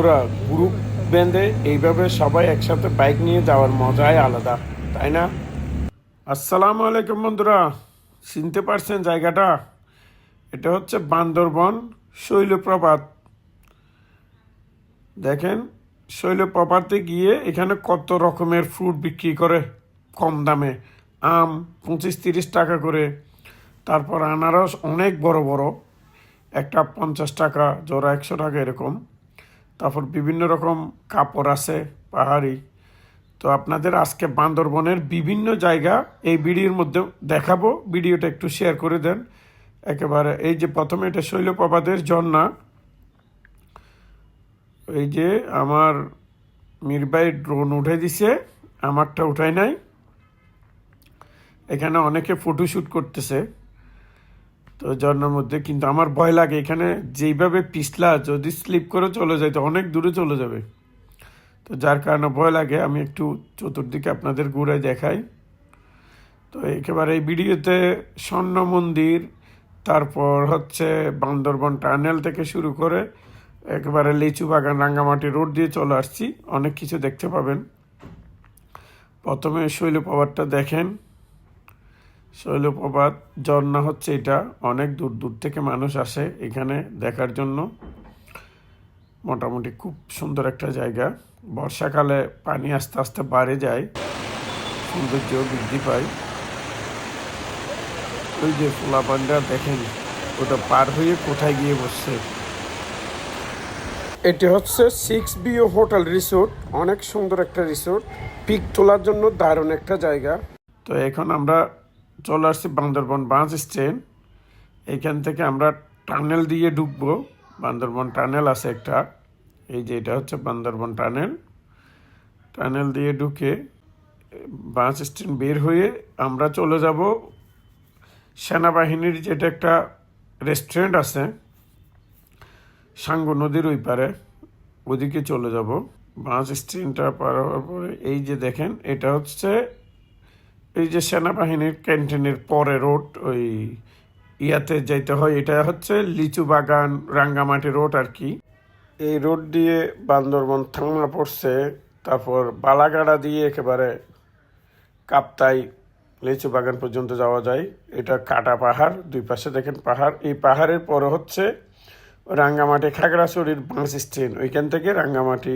বন্ধুরা, গ্রুপ বেঁধে এইভাবে সবাই একসাথে বাইক নিয়ে যাওয়ার মজাই আলাদা, তাই না? আসসালামু আলাইকুম বন্ধুরা, চিনতে পারছেন জায়গাটা? এটা হচ্ছে বান্দরবন শৈলপ্রপাত। দেখেন, শৈলপ্রপাতে গিয়ে এখানে কত রকমের ফ্রুট বিক্রি করে কম দামে। আম 25-30 টাকা করে, তারপর আনারস অনেক বড় বড়, একটা 50 টাকা, জোড়া 100 টাকা এরকম। তারপর বিভিন্ন রকম কাপড় আছে পাহাড়ি। তো আপনাদের আজকে বান্দরবনের বিভিন্ন জায়গা এই ভিডিওর মধ্যে দেখাবো। ভিডিওটা একটু শেয়ার করে দেন। একেবারে এই যে প্রথমে এটা শৈলপ্রপাতের ঝর্ণা। এই যে আমার মির ভাই ড্রোন উঠে দিছে, আমারটা উঠাই নাই। এখানে অনেকে ফটোশ্যুট করতেছে। তো ঝর্ণার মধ্যে কিন্তু আমার ভয় লাগে, এখানে যেইভাবে পিছলা, যদি স্লিপ করে চলে যায় তো অনেক দূরে চলে যাবে। তো যার কারণে ভয় লাগে। আমি একটু চতুর্দিকে আপনাদের ঘুরে দেখাই। তো একেবারে এই ভিডিওতে স্বর্ণ মন্দির, তারপর হচ্ছে বান্দরবন টানেল থেকে শুরু করে একেবারে লিচু বাগান, রাঙ্গামাটি রোড দিয়ে চলে আসছি। অনেক কিছু দেখতে পাবেন। প্রথমে শৈলপ্রপাতটা দেখেন। শৈলপ্রপাত ঝর্ণা হচ্ছে এটা। অনেক দূর দূর থেকে মানুষ আসে এখানে দেখার জন্য। মোটামুটি খুব সুন্দর একটা জায়গা। বর্ষাকালে পানি আস্তে আস্তে বাড়ে যায়, সৌন্দর্য বৃদ্ধি পায়। ওই যে পোলাপানটা দেখেন, ওটা পার হয়ে কোথায় গিয়ে বসছে। এটি হচ্ছে 6BO হোটেল রিসোর্ট। অনেক সুন্দর একটা রিসোর্ট, পিক তোলার জন্য দারুণ একটা জায়গা। তো এখন আমরা চলে আসছি বান্দরবন বাস স্ট্যান্ড। এইখান থেকে আমরা টানেল দিয়ে ঢুকবো। বান্দরবন টানেল আছে একটা, এই যে এটা হচ্ছে বান্দরবন টানেল। টানেল দিয়ে ঢুকে বাস স্ট্যান্ড বের হয়ে আমরা চলে যাব সেনাবাহিনীর যেটা একটা রেস্টুরেন্ট আছে সাঙ্গু নদীর ওই পারে, ওদিকে চলে যাব। বাস স্ট্যান্ডটা পার হওয়ার পরে এই যে দেখেন, এটা হচ্ছে এই যে সেনাবাহিনীর ক্যান্টিনের পরে রোড, ওই ইয়াতে যাইতে হয়। এটা হচ্ছে লিচু বাগান রাঙ্গামাটি রোড আর কি। এই রোড দিয়ে বান্দরবন থানা পড়ছে, তারপর বালাগাড়া দিয়ে একেবারে কাপ্তাই লিচু বাগান পর্যন্ত যাওয়া যায়। এটা কাটা পাহাড়, দুই পাশে দেখেন পাহাড়। এই পাহাড়ের পরে হচ্ছে রাঙ্গামাটি খাগড়াছড়ির বাস স্ট্যান্ড, ওইখান থেকে রাঙ্গামাটি